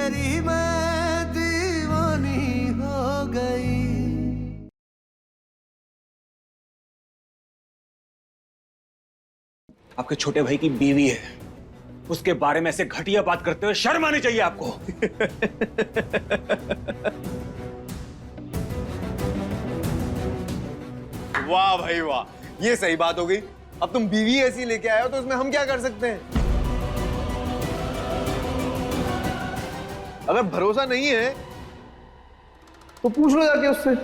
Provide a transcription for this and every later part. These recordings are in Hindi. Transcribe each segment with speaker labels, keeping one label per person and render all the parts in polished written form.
Speaker 1: तेरी मैं दीवानी हो गई।
Speaker 2: आपके छोटे भाई की बीवी है, उसके बारे में ऐसे घटिया बात करते हुए शर्म आनी चाहिए आपको।
Speaker 3: वाह भाई वाह, ये सही बात हो गई। अब तुम बीवी ऐसी लेके आए हो तो उसमें हम क्या कर सकते हैं? अगर भरोसा नहीं है तो पूछ लो जाके उससे।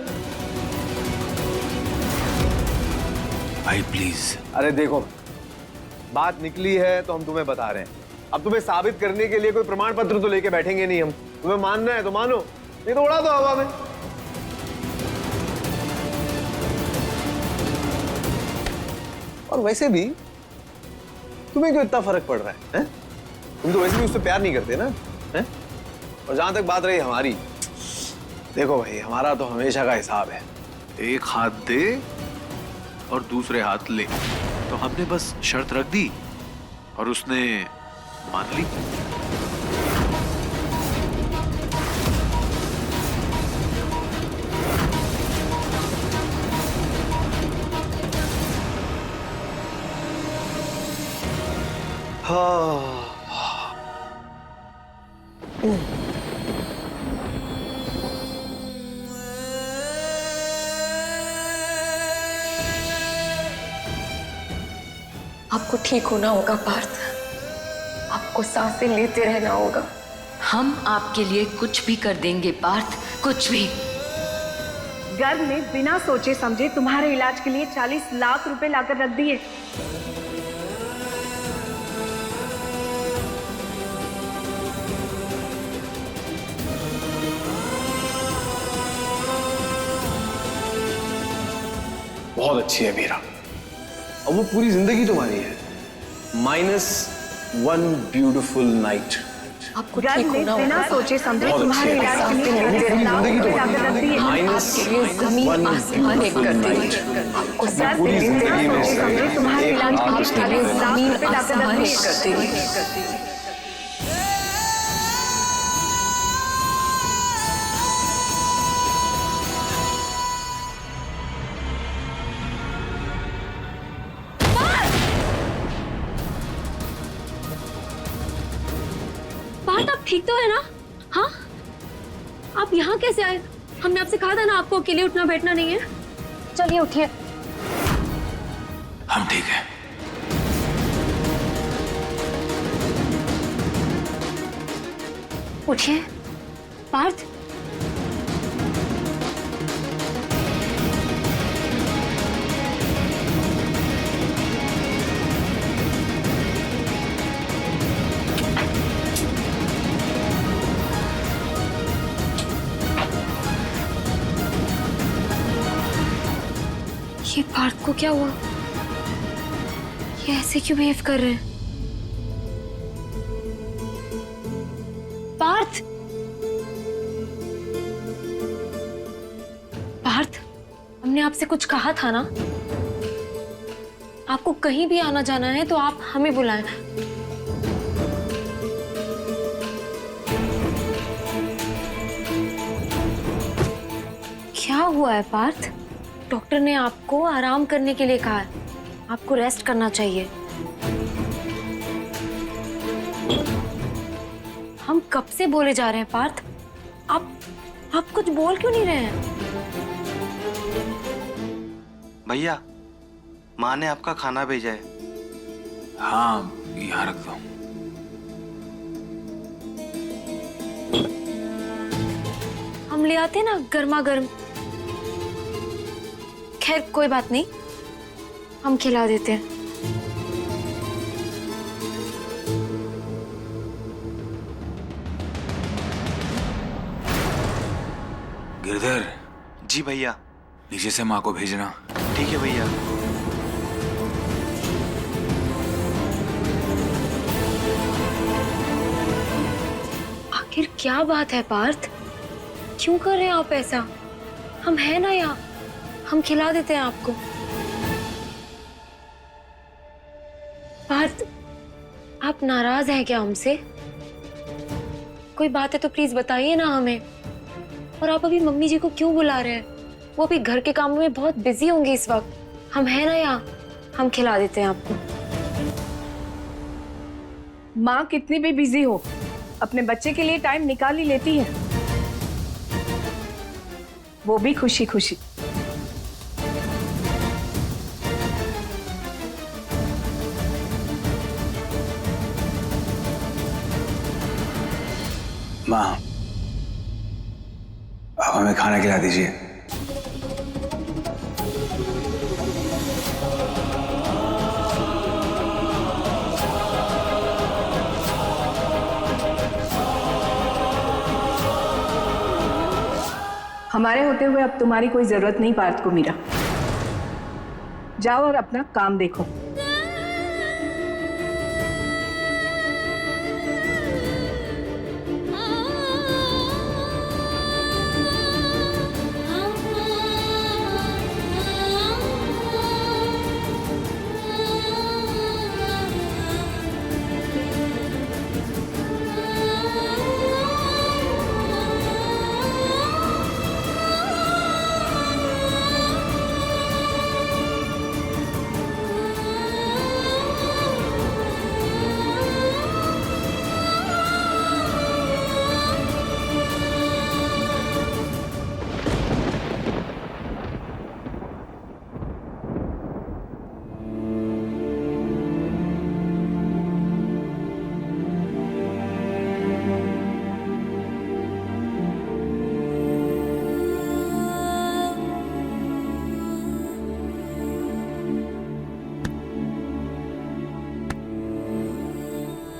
Speaker 2: भाई प्लीज।
Speaker 3: अरे देखो, बात निकली है तो हम तुम्हें बता रहे हैं। अब तुम्हें साबित करने के लिए कोई प्रमाण पत्र तो लेके बैठेंगे नहीं हम। तुम्हें मानना है तो मानो, नहीं तो उड़ा दो हवा में। और वैसे भी तुम्हें क्यों इतना फर्क पड़ रहा है? तुम तो वैसे भी उससे प्यार नहीं करते ना, हैं? और जहां तक बात रही हमारी, देखो भाई, हमारा तो हमेशा का हिसाब है,
Speaker 4: एक हाथ दे और दूसरे हाथ ले। तो हमने बस शर्त रख दी और उसने मान ली।
Speaker 5: आपको ठीक होना होगा पार्थ, आपको सांसें लेते रहना होगा।
Speaker 6: हम आपके लिए कुछ भी कर देंगे पार्थ, कुछ भी।
Speaker 7: गर्भ में बिना सोचे समझे तुम्हारे इलाज के लिए 40 लाख रुपए लाकर रख दिए।
Speaker 3: बहुत अच्छी है मीरा, और वो पूरी जिंदगी तुम्हारी है, -1 ब्यूटीफुल नाइट।
Speaker 5: आपको
Speaker 7: गर्भ
Speaker 5: ठीक
Speaker 7: में
Speaker 5: होना
Speaker 7: बिना
Speaker 5: होगा।
Speaker 7: सोचे समझे
Speaker 3: बहुत
Speaker 7: तुम्हारे
Speaker 3: अच्छी है।
Speaker 7: इलाज के लिए
Speaker 5: आपकी
Speaker 7: 40 लाख
Speaker 3: जिंदगी
Speaker 7: रुपए लाकर रख दिए।
Speaker 5: आपके लिए जमीन आसमान एक कर देंगे। आपको सांसें
Speaker 3: पूरी
Speaker 5: लेते
Speaker 3: जिंदगी
Speaker 5: रहना
Speaker 3: में
Speaker 5: होगा।
Speaker 7: समझे तुम्हारे इलाज के लिए
Speaker 5: आपके लिए
Speaker 7: 40 लाख
Speaker 5: जमीन
Speaker 7: रुपए लाकर रख
Speaker 5: आसमान
Speaker 7: दिए।
Speaker 5: एक कर देंगे।
Speaker 8: पार्थ, आप ठीक तो है ना? हाँ, आप यहाँ कैसे आए? हमने आपसे कहा था ना आपको अकेले उठना बैठना नहीं है। चलिए उठिए।
Speaker 2: हम ठीक है।
Speaker 8: उठिए पार्थ। ये पार्थ को क्या हुआ? ये ऐसे क्यों बिहेव कर रहे हैं? पार्थ, पार्थ, हमने आपसे कुछ कहा था ना? आपको कहीं भी आना जाना है तो आप हमें बुलाएं। क्या हुआ है पार्थ? डॉक्टर ने आपको आराम करने के लिए कहा है, आपको रेस्ट करना चाहिए। हम कब से बोले जा रहे हैं पार्थ, आप कुछ बोल क्यों नहीं रहे हैं?
Speaker 9: भैया, माँ ने आपका खाना भेजा है।
Speaker 2: हाँ, यहाँ रख दो।
Speaker 8: हम ले आते ना गर्मा गर्म। खैर कोई बात नहीं, हम खिला देते हैं।
Speaker 2: गिरधर,
Speaker 9: जी भैया।
Speaker 2: नीचे से माँ को भेजना।
Speaker 9: ठीक है भैया।
Speaker 8: आखिर क्या बात है पार्थ, क्यों कर रहे हैं आप ऐसा? हम हैं ना यहाँ, हम खिला देते हैं आपको। पार्थ, आप नाराज हैं क्या हमसे? कोई बात है तो प्लीज बताइए ना हमें। और आप अभी मम्मी जी को क्यों बुला रहे हैं? वो अभी घर के कामों में बहुत बिजी होंगे इस वक्त। हम हैं ना यहाँ, हम खिला देते हैं आपको।
Speaker 7: माँ कितनी भी बिजी हो, अपने बच्चे के लिए टाइम निकाल ही लेती है, वो भी खुशी खुशी।
Speaker 2: माँ, अब हमें खाना खिला दीजिए।
Speaker 7: हमारे होते हुए अब तुम्हारी कोई जरूरत नहीं पार्थ को मीरा। जाओ और अपना काम देखो।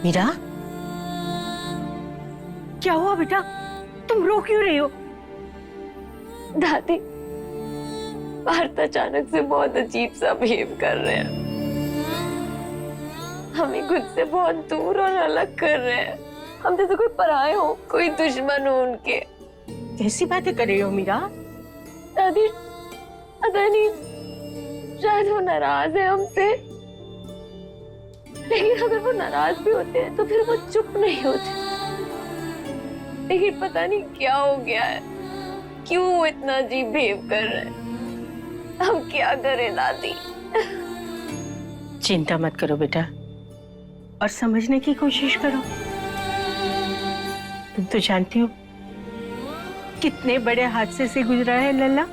Speaker 10: मीरा, क्या हुआ बेटा? तुम रो क्यों रही हो?
Speaker 5: दादी, पार्थ अचानक से बहुत अजीब सा बिहेव कर रहे हैं। हमें खुद से बहुत दूर और अलग कर रहे हैं। हम जैसे कोई पराये हो, कोई दुश्मन हो उनके।
Speaker 10: कैसी बातें कर रही हो मीरा?
Speaker 5: दादी, पता नहीं, शायद वो नाराज है हमसे। लेकिन अगर वो नाराज भी होते हैं तो फिर वो चुप नहीं होते। लेकिन पता नहीं क्या हो गया है, क्यों वो इतना अजीब बिहेव कर रहे हैं। हम क्या करें दादी?
Speaker 10: चिंता मत करो बेटा, और समझने की कोशिश करो। तुम तो जानती हो कितने बड़े हादसे से गुजरा है लल्ला।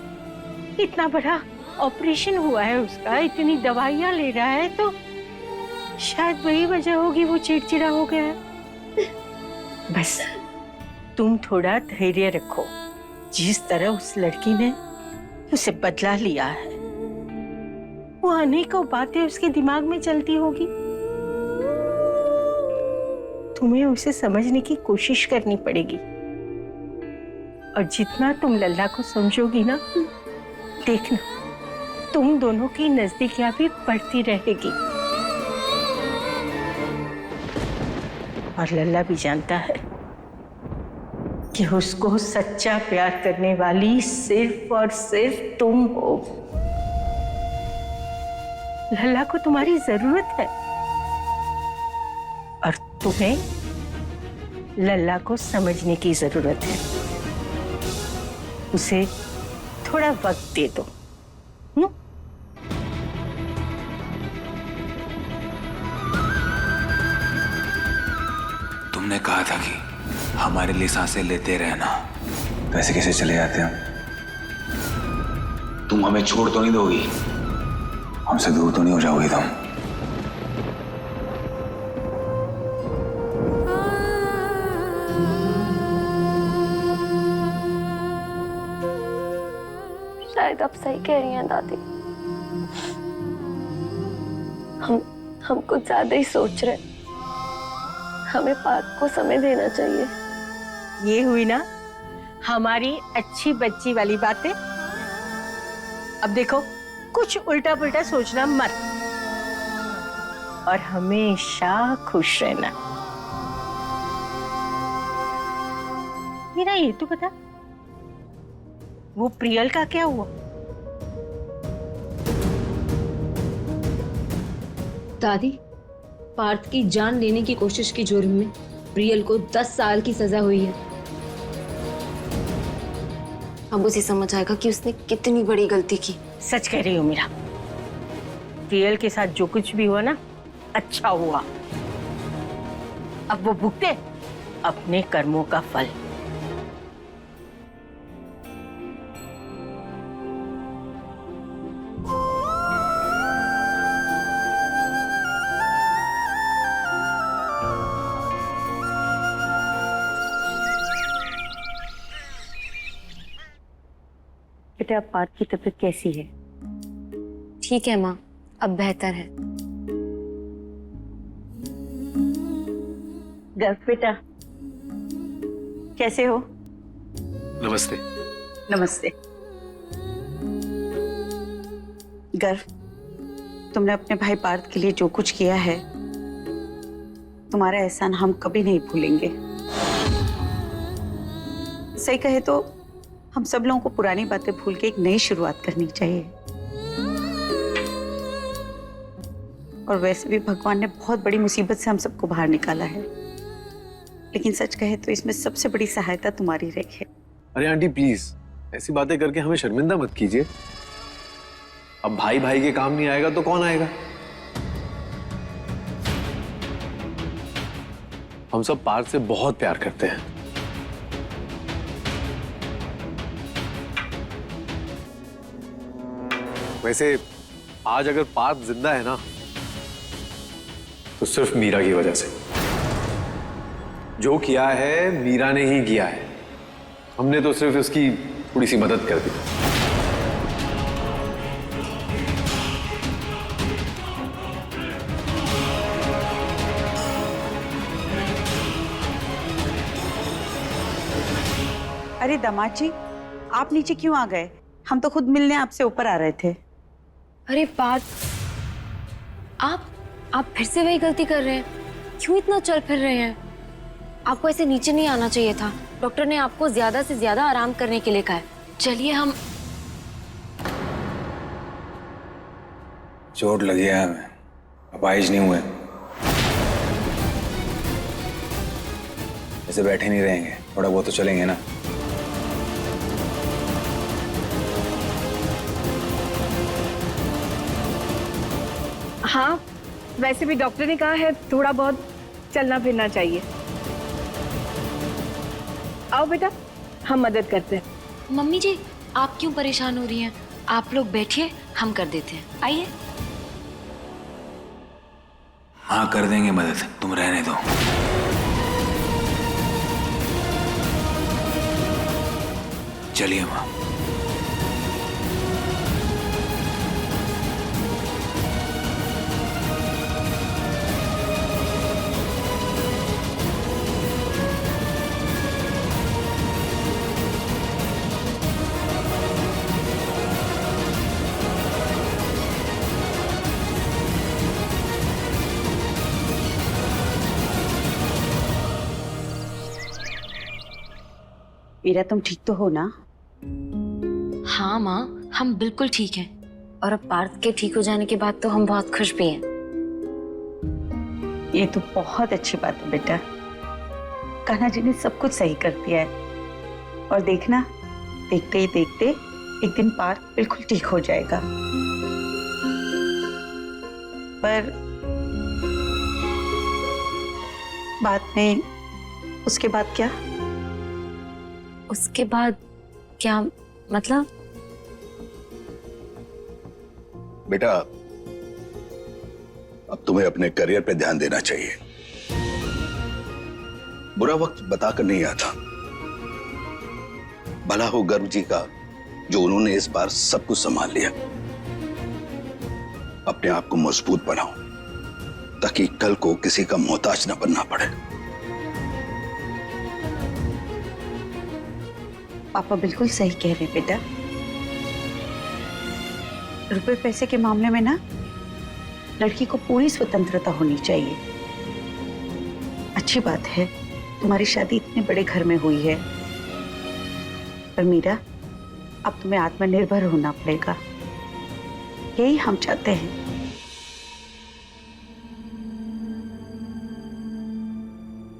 Speaker 10: इतना बड़ा ऑपरेशन हुआ है उसका, इतनी दवाइयां ले रहा है, तो शायद वही वजह होगी वो चिड़चिड़ा हो गया है। बस तुम थोड़ा धैर्य रखो। जिस तरह उस लड़की ने उसे बदला लिया है, वो अनेकों बातें उसके दिमाग में चलती होगी। तुम्हें उसे समझने की कोशिश करनी पड़ेगी, और जितना तुम लल्ला को समझोगी ना, देखना तुम दोनों की नजदीकियां भी बढ़ती रहेगी। और लल्ला भी जानता है कि उसको सच्चा प्यार करने वाली सिर्फ और सिर्फ तुम हो। लल्ला को तुम्हारी जरूरत है, और तुम्हें लल्ला को समझने की जरूरत है। उसे थोड़ा वक्त दे दो।
Speaker 2: तुमने कहा था कि हमारे लिए सांसें लेते रहना, तो ऐसे कैसे चले जाते हम? तुम हमें छोड़ तो नहीं दोगी? हमसे दूर तो नहीं हो जाओगी तुम?
Speaker 5: शायद आप सही कह रही हैं दादी। हम कुछ ज्यादा ही सोच रहे हैं। हमें पार्थ को समय देना चाहिए।
Speaker 10: ये हुई ना हमारी अच्छी बच्ची वाली बातें। अब देखो, कुछ उल्टा पुल्टा सोचना मत, और हमेशा खुश रहना। मेरा ये तो बता, वो प्रियल का क्या हुआ?
Speaker 8: दादी, पार्थ की जान लेने की कोशिश की जुर्म में प्रियल को 10 साल की सजा हुई है। अब उसे समझ आएगा कि उसने कितनी बड़ी गलती की।
Speaker 10: सच कह रही हो मीरा, प्रियल के साथ जो कुछ भी हुआ ना, अच्छा हुआ। अब वो भुगते अपने कर्मों का फल। बेटा, पार्थ की तबीयत कैसी है?
Speaker 8: ठीक है माँ, अब बेहतर है।
Speaker 10: गर्व बेटा, कैसे हो?
Speaker 4: नमस्ते।
Speaker 11: नमस्ते। गर्व, तुमने अपने भाई पार्थ के लिए जो कुछ किया है, तुम्हारा एहसान हम कभी नहीं भूलेंगे। सही कहे तो हम सब लोगों को पुरानी बातें भूल के एक नई शुरुआत करनी चाहिए। और वैसे भी भगवान ने बहुत बड़ी मुसीबत से हम सबको बाहर निकाला है, लेकिन सच कहे तो इसमें सबसे बड़ी सहायता तुम्हारी रही है।
Speaker 3: अरे आंटी प्लीज ऐसी बातें करके हमें शर्मिंदा मत कीजिए। अब भाई भाई के काम नहीं आएगा तो कौन आएगा? हम सब पार्थ से बहुत प्यार करते हैं। वैसे आज अगर पार्थ जिंदा है ना, तो सिर्फ मीरा की वजह से। जो किया है मीरा ने ही किया है, हमने तो सिर्फ उसकी थोड़ी सी मदद कर दी।
Speaker 11: अरे दामाद जी, आप नीचे क्यों आ गए? हम तो खुद मिलने आपसे ऊपर आ रहे थे।
Speaker 8: अरे पार्थ, आप फिर से वही गलती कर रहे हैं। क्यों इतना चल फिर रहे हैं? आपको ऐसे नीचे नहीं आना चाहिए था। डॉक्टर ने आपको ज्यादा से ज्यादा आराम करने के लिए कहा है। चलिए हम।
Speaker 2: चोट लगी है हमें, अपाहिज नहीं हुए। ऐसे बैठे नहीं रहेंगे, थोड़ा बहुत तो चलेंगे ना।
Speaker 7: हाँ, वैसे भी डॉक्टर ने कहा है थोड़ा बहुत चलना फिरना चाहिए। आओ बेटा, हम मदद करते हैं।
Speaker 8: मम्मी जी, आप क्यों परेशान हो रही हैं? आप लोग बैठिए, हम कर देते हैं। आइए।
Speaker 2: हाँ कर देंगे मदद, तुम रहने दो। चलिए माँ।
Speaker 11: मीरा, तुम ठीक तो हो ना?
Speaker 8: हाँ माँ, हम बिल्कुल ठीक हैं। और अब पार्थ के ठीक हो जाने के बाद तो हम बहुत खुश भी हैं।
Speaker 11: ये तो बहुत अच्छी बात है बेटा। कान्हा जी ने सब कुछ सही कर दिया है। और देखना, देखते ही देखते एक दिन पार्थ बिल्कुल ठीक हो जाएगा। पर बाद में, उसके बाद क्या?
Speaker 8: उसके बाद क्या मतलब?
Speaker 12: बेटा, अब तुम्हें अपने करियर पे ध्यान देना चाहिए। बुरा वक्त बताकर नहीं आता। भला हो गर्व जी का जो उन्होंने इस बार सब कुछ संभाल लिया। अपने आप को मजबूत बनाओ ताकि कल को किसी का मोहताज न बनना पड़े।
Speaker 11: पापा बिल्कुल सही कह रहे हैं बेटा। रुपए पैसे के मामले में ना, लड़की को पूरी स्वतंत्रता होनी चाहिए। अच्छी बात है तुम्हारी शादी इतने बड़े घर में हुई है, पर मीरा, अब तुम्हें आत्मनिर्भर होना पड़ेगा। यही हम चाहते हैं।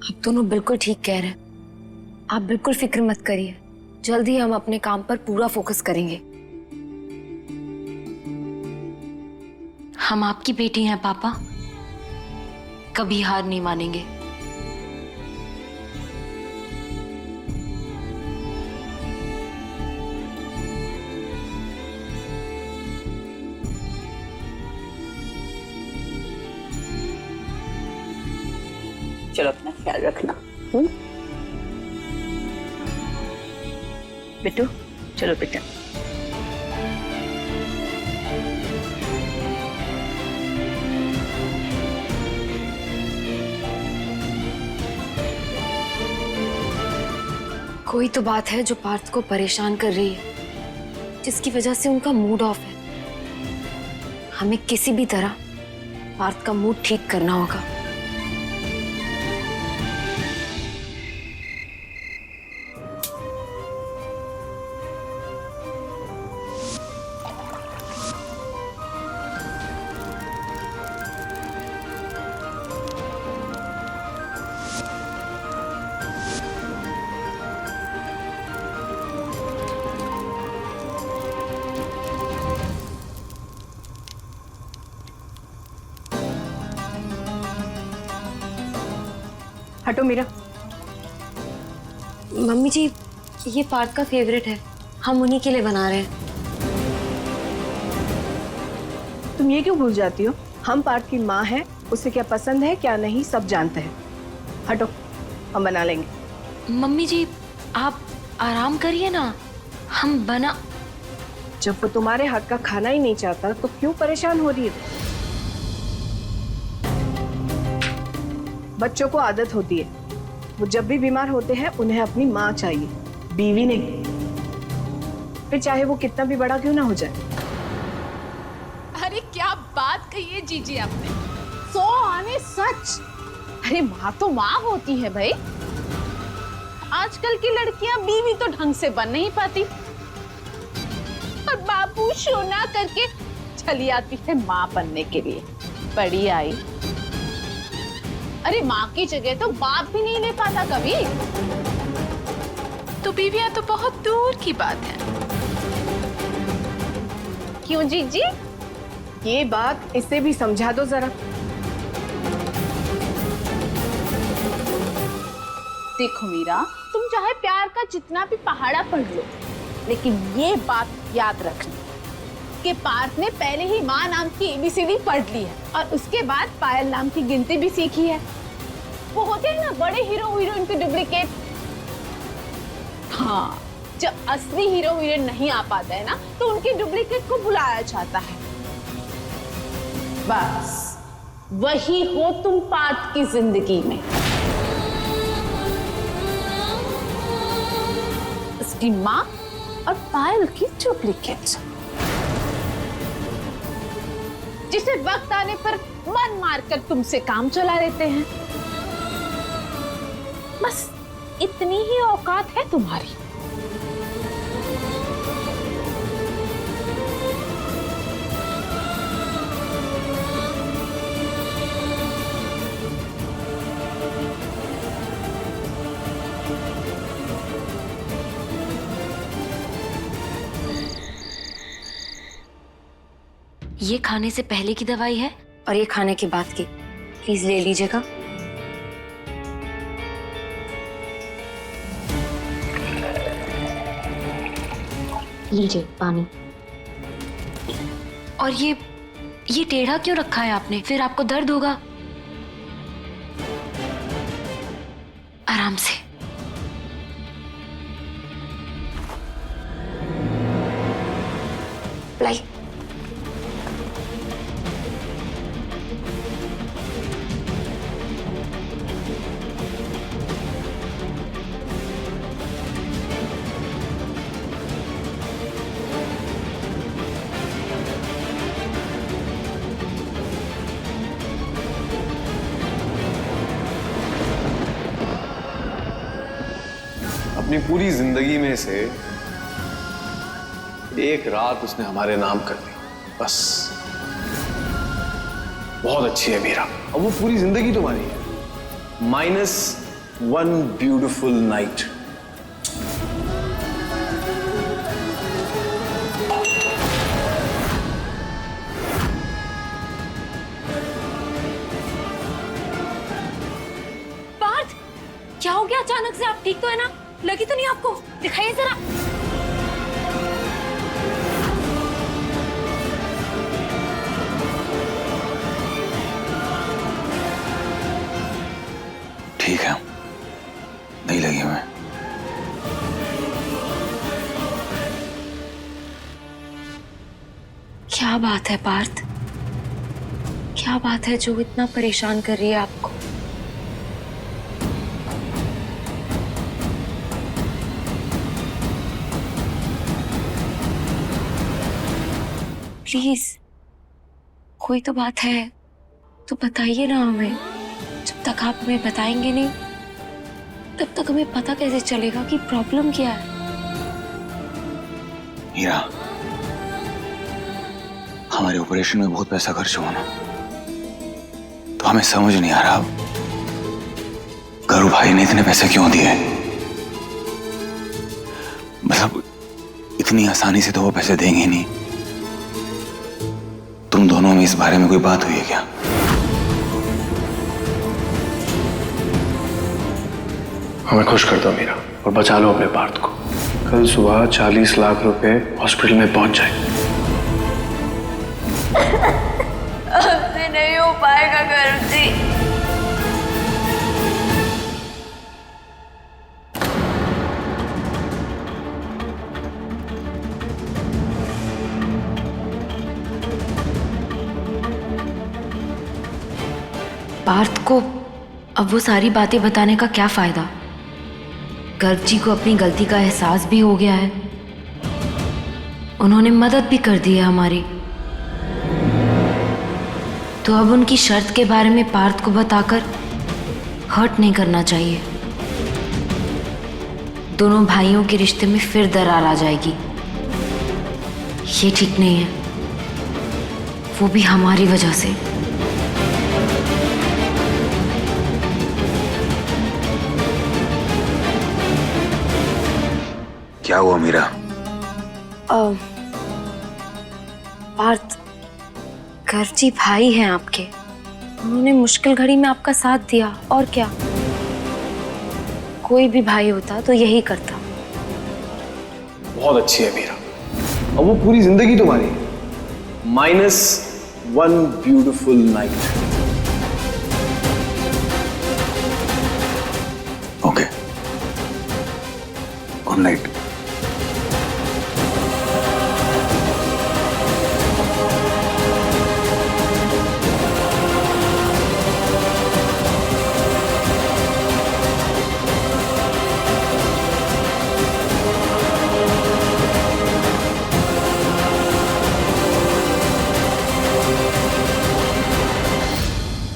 Speaker 8: आप दोनों बिल्कुल ठीक कह रहे हैं। आप बिल्कुल फिक्र मत करिए, जल्दी हम अपने काम पर पूरा फोकस करेंगे।
Speaker 6: हम आपकी बेटी हैं पापा, कभी हार नहीं मानेंगे।
Speaker 11: चलो अपना ख्याल रखना। बिट्टू चलो बेटा।
Speaker 8: कोई तो बात है जो पार्थ को परेशान कर रही है, जिसकी वजह से उनका मूड ऑफ है। हमें किसी भी तरह पार्थ का मूड ठीक करना होगा।
Speaker 7: हटो मीरा।
Speaker 8: मम्मी जी, ये पार्थ का फेवरेट है, हम उन्हीं के लिए बना रहे हैं।
Speaker 7: तुम ये क्यों भूल जाती हो? हम पार्थ की माँ हैं, उसे क्या पसंद है क्या नहीं सब जानते हैं। हटो, हम बना लेंगे।
Speaker 6: मम्मी जी आप आराम करिए ना, हम बना।
Speaker 7: जब वो तुम्हारे हाथ का खाना ही नहीं चाहता तो क्यों परेशान हो रही है? बच्चों को आदत होती है, वो जब भी बीमार होते हैं उन्हें अपनी माँ चाहिए, बीवी नहीं। फिर चाहे वो कितना भी बड़ा क्यों ना हो जाए।
Speaker 13: अरे क्या बात कही है जीजी आपने, 100 आने सच। अरे माँ तो माँ होती है भाई। आजकल की लड़कियां बीवी तो ढंग से बन नहीं पाती और बाबू शोना करके चली आती है माँ बनने के लिए। बड़ी आई। अरे माँ की जगह तो बाप भी नहीं ले पाता कभी। तो बीवियां तो बहुत दूर की बात है। क्यों जीजी?
Speaker 7: ये बात इसे भी समझा दो जरा।
Speaker 13: देखो मीरा, तुम चाहे प्यार का जितना भी पहाड़ा पढ़ लो, लेकिन ये बात याद रखना कि पार्थ ने पहले ही माँ नाम की ABCD पढ़ ली है और उसके बाद पायल नाम की गिनती भी सीखी है। वो होते हैं ना बड़े हीरो हीरोइन के डुप्लीकेट। हाँ, जब असली हीरो हीरोइन नहीं आ पाता है ना तो उनके डुप्लीकेट को बुलाया जाता है। बस वही हो तुम पार्थ की जिंदगी में। उसकी माँ और पायल की डुप्लीकेट, जिसे वक्त आने पर मन मारकर तुमसे काम चला लेते हैं। बस इतनी ही औकात है तुम्हारी।
Speaker 8: ये खाने से पहले की दवाई है और ये खाने के बाद की, प्लीज ले लीजिएगा। लीजिए पानी। और ये टेढ़ा क्यों रखा है आपने? फिर आपको दर्द होगा। आराम से। लाई।
Speaker 3: अपनी पूरी जिंदगी में से एक रात उसने हमारे नाम कर दी, बस। बहुत अच्छी है मीरा, और वो पूरी जिंदगी तुम्हारी है, minus one beautiful night.
Speaker 8: Parth, क्या हो गया अचानक से? आप ठीक तो है ना? लगी तो नहीं आपको? दिखाइए जरा।
Speaker 12: ठीक है, नहीं लगी हमें।
Speaker 8: क्या बात है पार्थ? क्या बात है जो इतना परेशान कर रही है आपको? प्लीज कोई तो बात है तो बताइए ना हमें। जब तक आप हमें बताएंगे नहीं तब तक हमें पता कैसे चलेगा कि प्रॉब्लम क्या है।
Speaker 12: हीरा, हमारे ऑपरेशन में बहुत पैसा खर्च हुआ ना, तो हमें समझ नहीं आ रहा अब गरु भाई ने इतने पैसे क्यों दिए। मतलब इतनी आसानी से तो वो पैसे देंगे नहीं। तुम दोनों में इस बारे में कोई बात हुई है क्या?
Speaker 3: हमें खुश कर दो मीरा और बचा लो अपने पार्थ को। कल सुबह 40 लाख रुपए हॉस्पिटल में पहुंच जाए।
Speaker 5: हमसे नहीं हो पाएगा गरु जी।
Speaker 8: पार्थ को अब वो सारी बातें बताने का क्या फायदा? गर्ग जी को अपनी गलती का एहसास भी हो गया है। उन्होंने मदद भी कर दी है हमारी। तो अब उनकी शर्त के बारे में पार्थ को बताकर हर्ट नहीं करना चाहिए। दोनों भाइयों के रिश्ते में फिर दरार आ जाएगी। ये ठीक नहीं है, वो भी हमारी वजह से।
Speaker 12: क्या हुआ मीरा?
Speaker 8: पार्थ, गर्ग जी भाई हैं आपके। उन्होंने मुश्किल घड़ी में आपका साथ दिया, और क्या। कोई भी भाई होता तो यही करता।
Speaker 3: बहुत अच्छी है मीरा, और वो पूरी जिंदगी तुम्हारी है। -1 beautiful night.
Speaker 12: Okay, good night.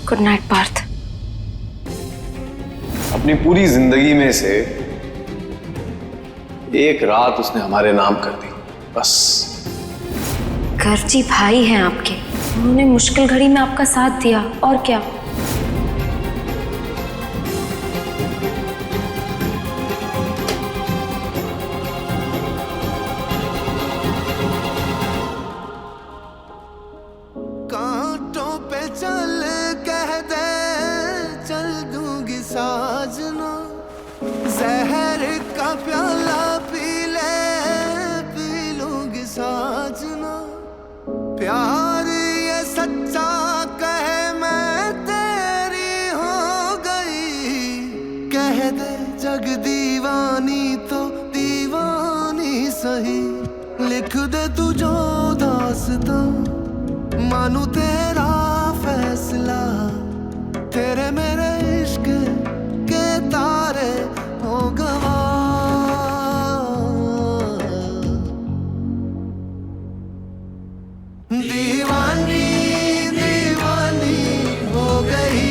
Speaker 8: Good night Parth.
Speaker 3: अपनी पूरी जिंदगी में से एक रात उसने हमारे नाम कर दी, बस।
Speaker 8: गर्ग जी भाई हैं आपके। उन्होंने मुश्किल घड़ी में आपका साथ दिया, और क्या।
Speaker 1: कांटों पे चल कह दे, चल दूंगी साजना। जहर का प्याला पी ले, पी लूंगी साजना। प्यार ये सच्चा कहे मैं तेरी हो गई। कह दे जग दीवानी तो दीवानी सही। लिख दे तू जो दास्तां, मानू तेरा फैसला। तेरे मेरे इश्क के तारे हो गवा। दीवानी दीवानी हो गई,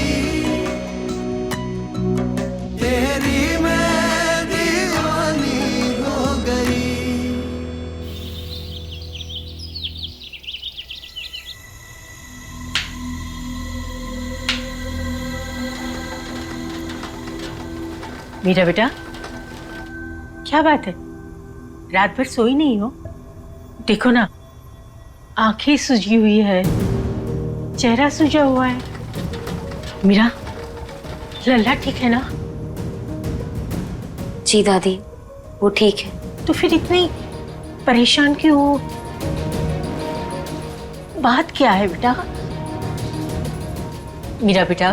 Speaker 1: तेरी मैं दीवानी हो गई।
Speaker 10: मीरा बेटा, क्या बात है? रात भर सोई नहीं हो? देखो ना, आंखें सूजी हुई है, चेहरा सूजा हुआ है। मीरा, लल्ला ठीक है ना?
Speaker 8: जी दादी, वो ठीक है।
Speaker 10: तो फिर इतनी परेशान क्यों हो? बात क्या है बेटा? मीरा बेटा,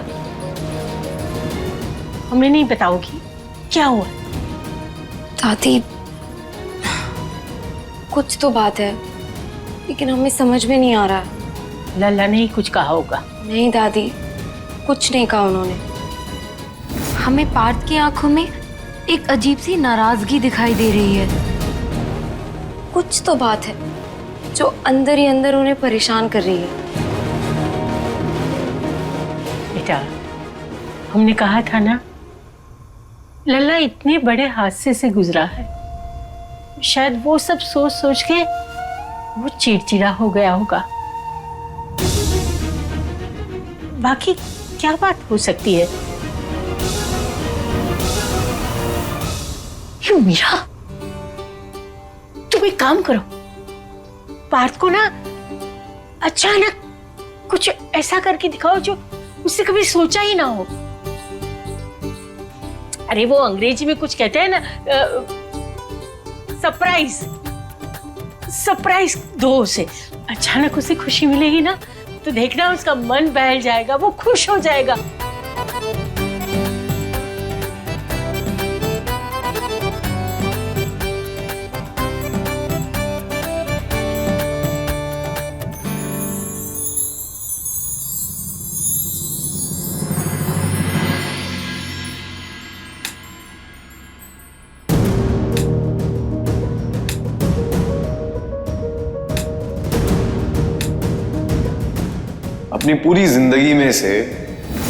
Speaker 10: हमें नहीं बताओगी क्या हुआ?
Speaker 8: दादी, कुछ तो बात है, लेकिन हमें समझ में नहीं आ रहा है।
Speaker 10: लल्ला ने ही कुछ कहा होगा।
Speaker 8: नहीं दादी, कुछ नहीं कहा उन्होंने। हमें पार्थ की आंखों में एक अजीब सी नाराजगी दिखाई दे रही है। कुछ तो बात है जो अंदर ही अंदर उन्हें परेशान कर रही है।
Speaker 10: बेटा, हमने कहा था ना, लल्ला इतने बड़े हादसे से गुजरा है, शायद वो सब सोच सोच के वो चिड़चिड़ा हो गया होगा। बाकी क्या बात हो सकती है? ये मीरा, तुम एक काम करो, पार्थ को ना अचानक कुछ ऐसा करके दिखाओ जो उससे कभी सोचा ही ना हो। अरे वो अंग्रेजी में कुछ कहते हैं ना, सरप्राइज। सरप्राइज दो उसे। अचानक उसे खुशी मिलेगी ना, तो देखना उसका मन बहल जाएगा, वो खुश हो जाएगा।
Speaker 3: अपनी पूरी जिंदगी में से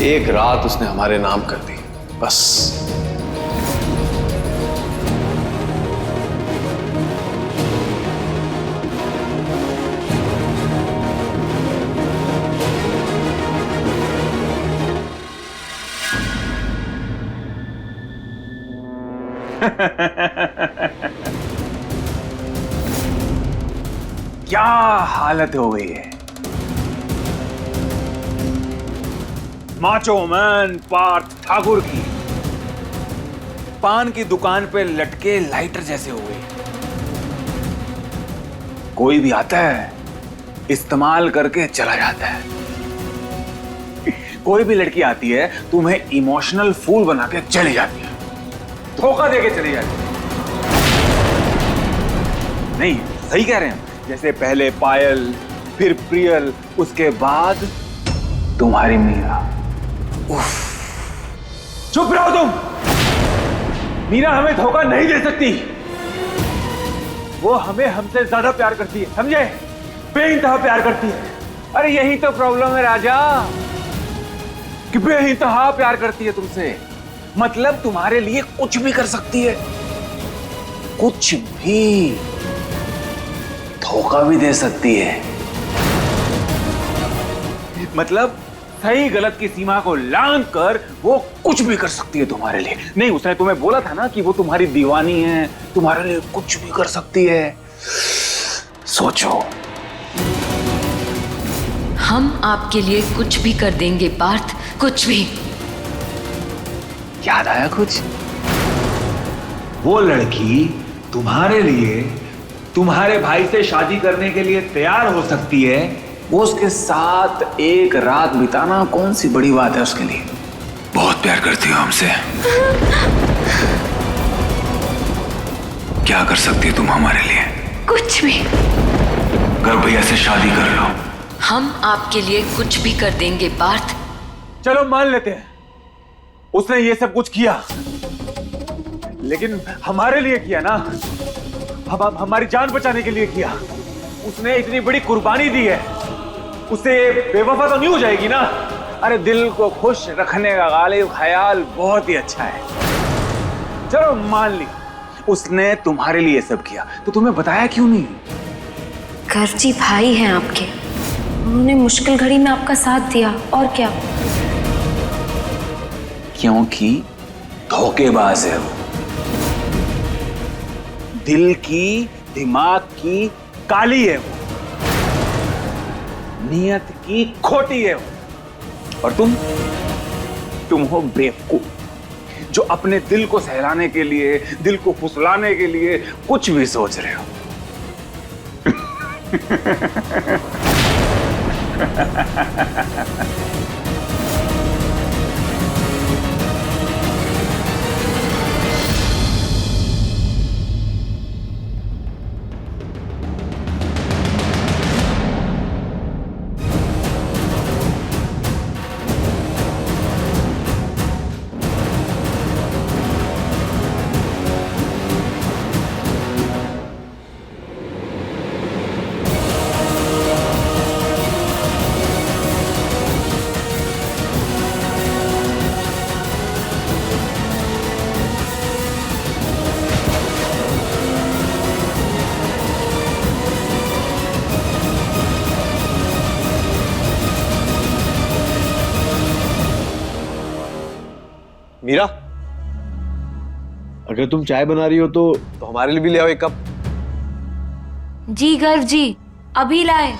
Speaker 3: एक रात उसने हमारे नाम कर दी, बस।
Speaker 2: क्या हालत हो गई है। माचो मैन पार्थ ठाकुर की पान की दुकान पे लटके लाइटर जैसे हो गई। कोई भी आता है, इस्तेमाल करके चला जाता है। कोई भी लड़की आती है, तुम्हें इमोशनल फूल बना के चली जाती है, धोखा देके चली जाती है। नहीं, सही कह रहे हैं। जैसे पहले पायल, फिर प्रियल, उसके बाद तुम्हारी मीरा। चुप रहो तुम। मीरा हमें धोखा नहीं दे सकती। वो हमें हमसे ज्यादा प्यार करती है, समझे? बेइंतहा प्यार करती है। अरे यही तो प्रॉब्लम है राजा, कि बेइंतहा प्यार करती है तुमसे। मतलब तुम्हारे लिए कुछ भी कर सकती है, कुछ भी, धोखा भी दे सकती है। मतलब सही गलत की सीमा को लांघ कर वो कुछ भी कर सकती है तुम्हारे लिए। नहीं, उसने तुम्हें बोला था ना कि वो तुम्हारी दीवानी है, तुम्हारे लिए कुछ भी कर सकती है। सोचो।
Speaker 6: हम आपके लिए कुछ भी कर देंगे पार्थ, कुछ भी।
Speaker 2: याद आया कुछ? वो लड़की तुम्हारे लिए, तुम्हारे भाई से शादी करने के लिए तैयार हो सकती है। वो उसके साथ एक रात बिताना कौन सी बड़ी बात है उसके लिए?
Speaker 12: बहुत प्यार करती हो हमसे। क्या कर सकती हो तुम हमारे लिए?
Speaker 6: कुछ भी।
Speaker 12: अगर भैया से शादी कर लो,
Speaker 6: हम आपके लिए कुछ भी कर देंगे पार्थ।
Speaker 2: चलो मान लेते हैं उसने ये सब कुछ किया, लेकिन हमारे लिए किया ना, हमारी जान बचाने के लिए किया। उसने इतनी बड़ी कुर्बानी दी है, उससे बेवफा तो नहीं हो जाएगी ना? अरे दिल को खुश रखने का गालिब ख्याल बहुत ही अच्छा है। चलो मान ली उसने तुम्हारे लिए सब किया, तो तुम्हें बताया क्यों नहीं?
Speaker 8: गर्जी भाई हैं आपके, उन्होंने मुश्किल घड़ी में आपका साथ दिया, और क्या।
Speaker 2: क्योंकि
Speaker 12: धोखेबाज है वो। दिल की, दिमाग की काली है वो, नियत की खोटी है वो। और तुम हो बेवकूफ, जो अपने दिल को सहलाने के लिए, दिल को फुसलाने के लिए कुछ भी सोच रहे हो।
Speaker 3: मीरा, अगर तुम चाय बना रही हो तो हमारे लिए भी ले आओ एक कप।
Speaker 8: जी गर्व जी, अभी लाए।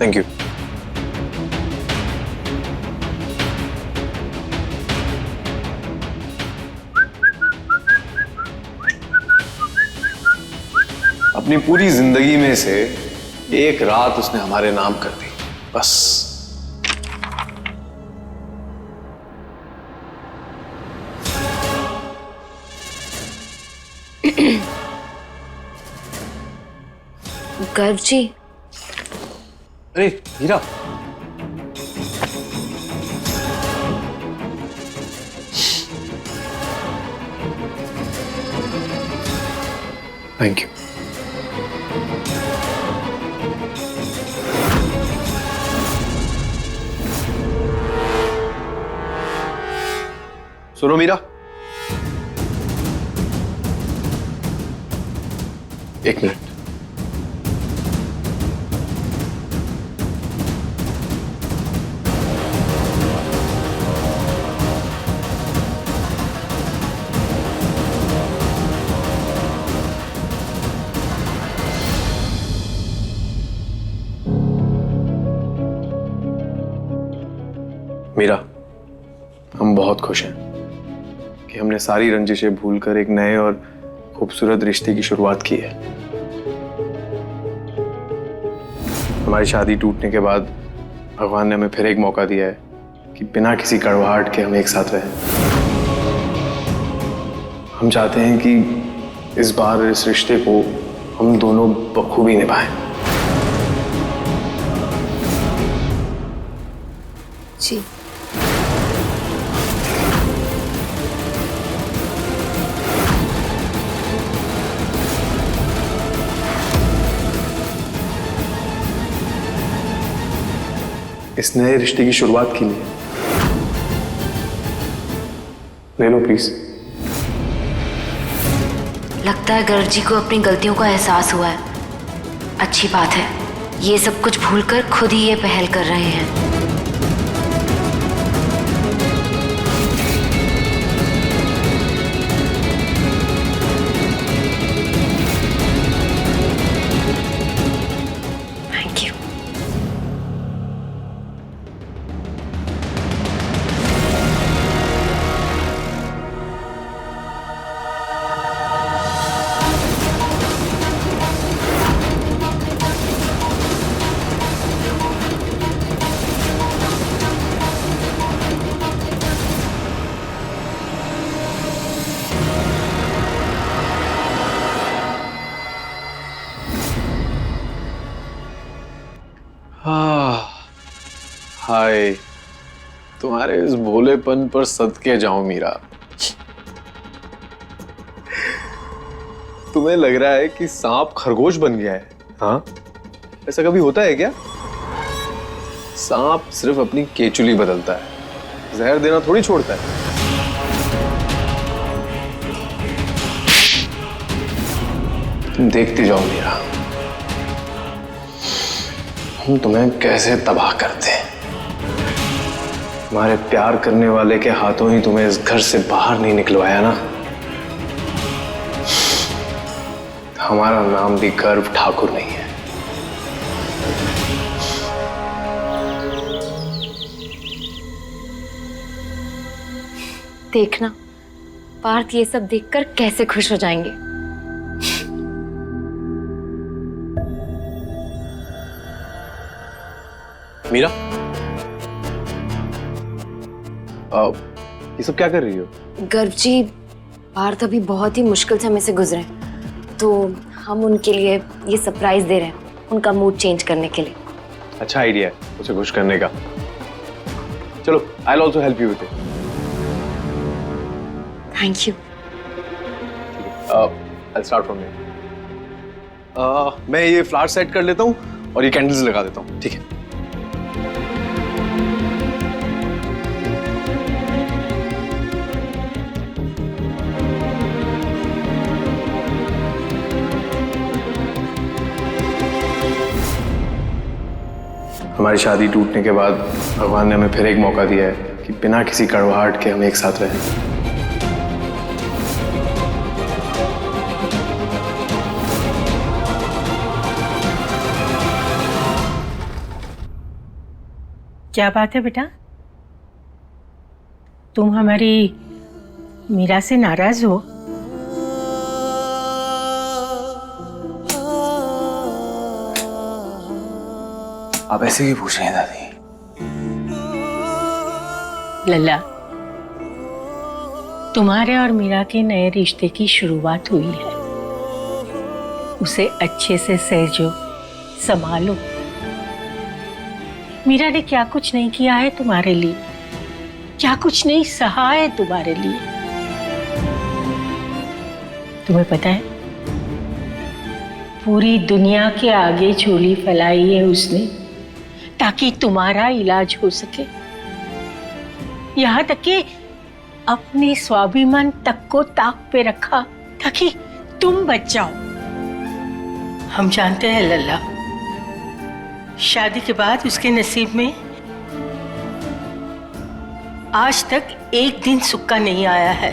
Speaker 3: Thank you. अपनी पूरी जिंदगी में से एक रात उसने हमारे नाम कर दी, बस।
Speaker 8: गर्व जी।
Speaker 3: अरे हीरा, थैंक यू। सुनो मीरा, एक मिनट। मीरा, हम बहुत खुश हैं कि हमने सारी रंजिशें भूलकर एक नए और खूबसूरत रिश्ते की शुरुआत की है। हमारी शादी टूटने के बाद भगवान ने हमें फिर एक मौका दिया है कि बिना किसी कड़वाहट के हम एक साथ रहें। हम चाहते हैं कि इस बार इस रिश्ते को हम दोनों बखूबी निभाएं।
Speaker 8: जी।
Speaker 3: इस नए रिश्ते की शुरुआत के लिए ले लो प्लीज।
Speaker 8: लगता है गर्व जी को अपनी गलतियों का एहसास हुआ है। अच्छी बात है, ये सब कुछ भूलकर खुद ही ये पहल कर रहे हैं। Thank you.
Speaker 3: हाय, तुम्हारे इस भोलेपन पर सदके जाऊं मीरा। तुम्हें लग रहा है कि सांप खरगोश बन गया है? हाँ, ऐसा कभी होता है क्या? सांप सिर्फ अपनी केचुली बदलता है, जहर देना थोड़ी छोड़ता है। तुम देखते जाओ मीरा, हम तुम्हें कैसे तबाह करते हैं। तुम्हारे प्यार करने वाले के हाथों ही तुम्हें इस घर से बाहर नहीं निकलवाया ना। हमारा नाम भी गर्व ठाकुर नहीं है।
Speaker 8: देखना पार्थ ये सब देखकर कैसे खुश हो जाएंगे।
Speaker 3: मीरा, ये सब क्या कर रही हो?
Speaker 8: गर्व जी, पार्थ अभी बहुत ही मुश्किल समय से गुजरे, तो हम उनके लिए ये सरप्राइज दे रहे हैं, उनका मूड चेंज करने के लिए।
Speaker 3: अच्छा आइडिया है उसे खुश करने का। चलो, I will also help you with it.
Speaker 8: Thank you.
Speaker 3: I'll start from here. मैं ये फ्लावर सेट कर लेता हूँ और ये कैंडल्स लगा देता हूँ, ठीक है? हमारी शादी टूटने के बाद भगवान ने हमें फिर एक मौका दिया है कि बिना किसी कड़वाहट के हम एक साथ रहें।
Speaker 10: क्या बात है बेटा, तुम हमारी मीरा से नाराज हो?
Speaker 12: आप ऐसे ही पूछ रहे हैं दादी?
Speaker 10: लल्ला, तुम्हारे और मीरा के नए रिश्ते की शुरुआत हुई है। उसे अच्छे से सहजो, संभालो। मीरा ने क्या कुछ नहीं किया है तुम्हारे लिए, क्या कुछ नहीं सहा है तुम्हारे लिए। तुम्हें पता है, पूरी दुनिया के आगे झोली फैलाई है उसने ताकि तुम्हारा इलाज हो सके। यहां तक कि अपने स्वाभिमान तक को ताक पे रखा ताकि तुम बच जाओ। हम जानते हैं लल्ला, शादी के बाद उसके नसीब में आज तक एक दिन सुख का नहीं आया है।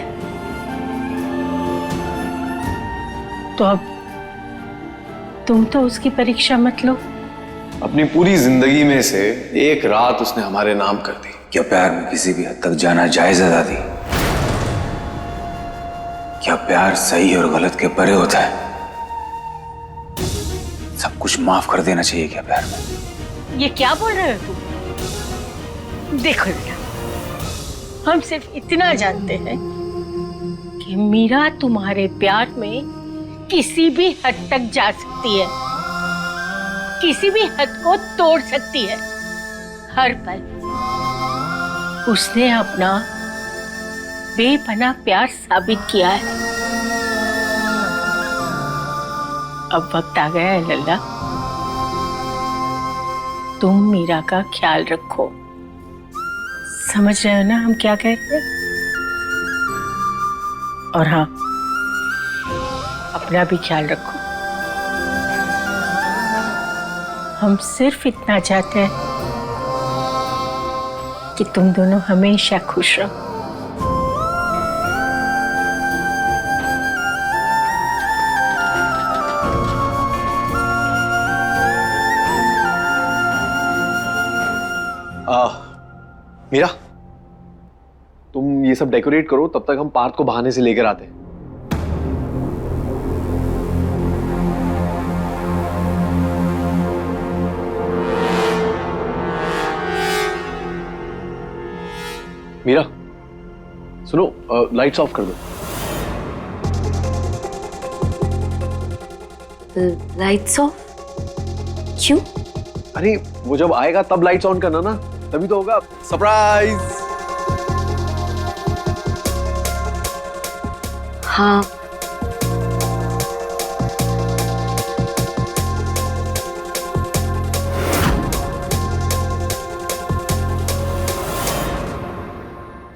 Speaker 10: तो अब तुम तो उसकी परीक्षा मत लो।
Speaker 3: अपनी पूरी जिंदगी में से एक रात उसने हमारे नाम कर दी।
Speaker 12: क्या प्यार में किसी भी हद तक जाना जायज है दादी? क्या प्यार सही और गलत के परे होता है? सब कुछ माफ कर देना चाहिए क्या प्यार में?
Speaker 10: ये क्या बोल रहे हो तुम? देखो बेटा, हम सिर्फ इतना जानते हैं कि मीरा तुम्हारे प्यार में किसी भी हद तक जा सकती है, किसी भी हद को तोड़ सकती है। हर पल उसने अपना बेपनाह प्यार साबित किया है। अब वक्त आ गया है लल्ला, तुम मीरा का ख्याल रखो। समझ रहे हो ना हम क्या कह रहे हैं? और हाँ, अपना भी ख्याल रखो। हम सिर्फ इतना चाहते हैं कि तुम दोनों हमेशा खुश रहो।
Speaker 3: मीरा, तुम ये सब डेकोरेट करो, तब तक हम पार्थ को बहाने से लेकर आते हैं। मीरा सुनो, लाइट्स ऑफ कर दो।
Speaker 8: Lights off? क्यों?
Speaker 3: अरे वो जब आएगा तब लाइट्स ऑन करना ना, तभी तो होगा सरप्राइज।
Speaker 8: हाँ,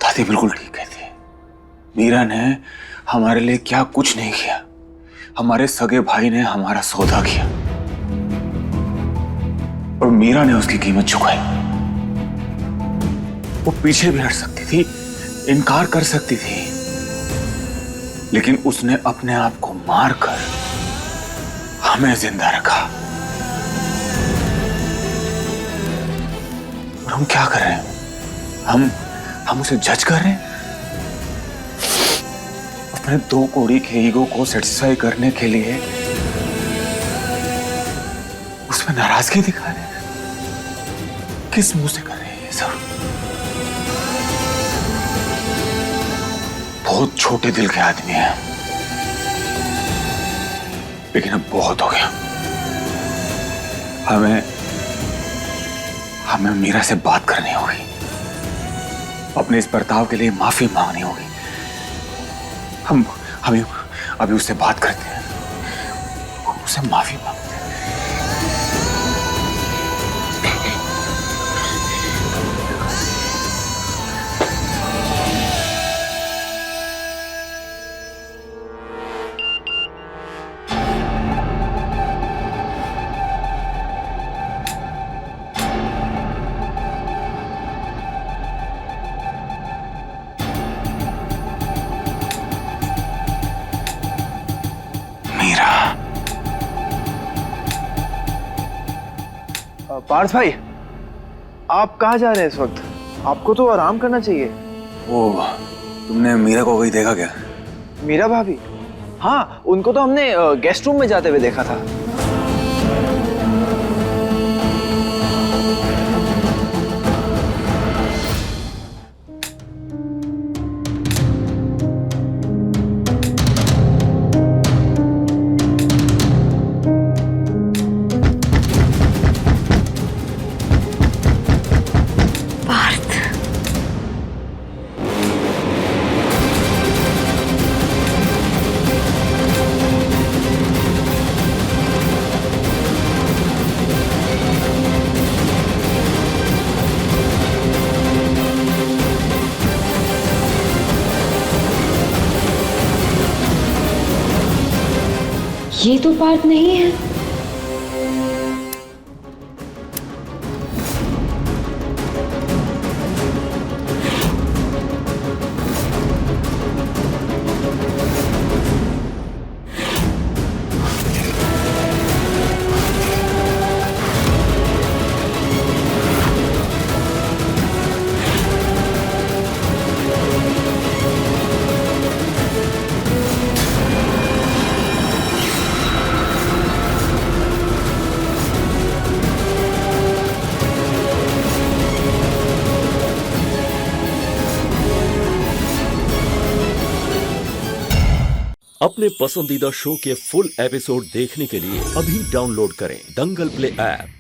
Speaker 12: दादी बिल्कुल ठीक कहती है। मीरा ने हमारे लिए क्या कुछ नहीं किया। हमारे सगे भाई ने हमारा सौदा किया। और मीरा ने उसकी कीमत चुकाई। वो पीछे भी हट सकती थी, इनकार कर सकती थी, लेकिन उसने अपने आप को मारकर हमें जिंदा रखा। और हम क्या कर रहे हैं? हम उसे जज कर रहे हैं। अपने 2 कौड़ी के ईगो को सेटिस्फाई करने के लिए उसमें नाराजगी दिखा रहे हैं। किस मुंह से कर रहे हैं ये सब? बहुत छोटे दिल के आदमी हैं, लेकिन अब बहुत हो गया। हमें मीरा से बात करनी होगी, अपने इस बर्ताव के लिए माफी मांगनी होगी। हम अभी उससे बात करते हैं, उससे माफी मांगते हैं।
Speaker 3: पार्थ भाई, आप कहाँ जा रहे हैं इस वक्त? आपको तो आराम करना चाहिए।
Speaker 12: वो तुमने मीरा को कहीं देखा क्या?
Speaker 3: मीरा भाभी? हाँ, उनको तो हमने गेस्ट रूम में जाते हुए देखा था।
Speaker 8: ये तो पार्थ नहीं है।
Speaker 14: अपने पसंदीदा शो के फुल एपिसोड देखने के लिए अभी डाउनलोड करें दंगल प्ले ऐप।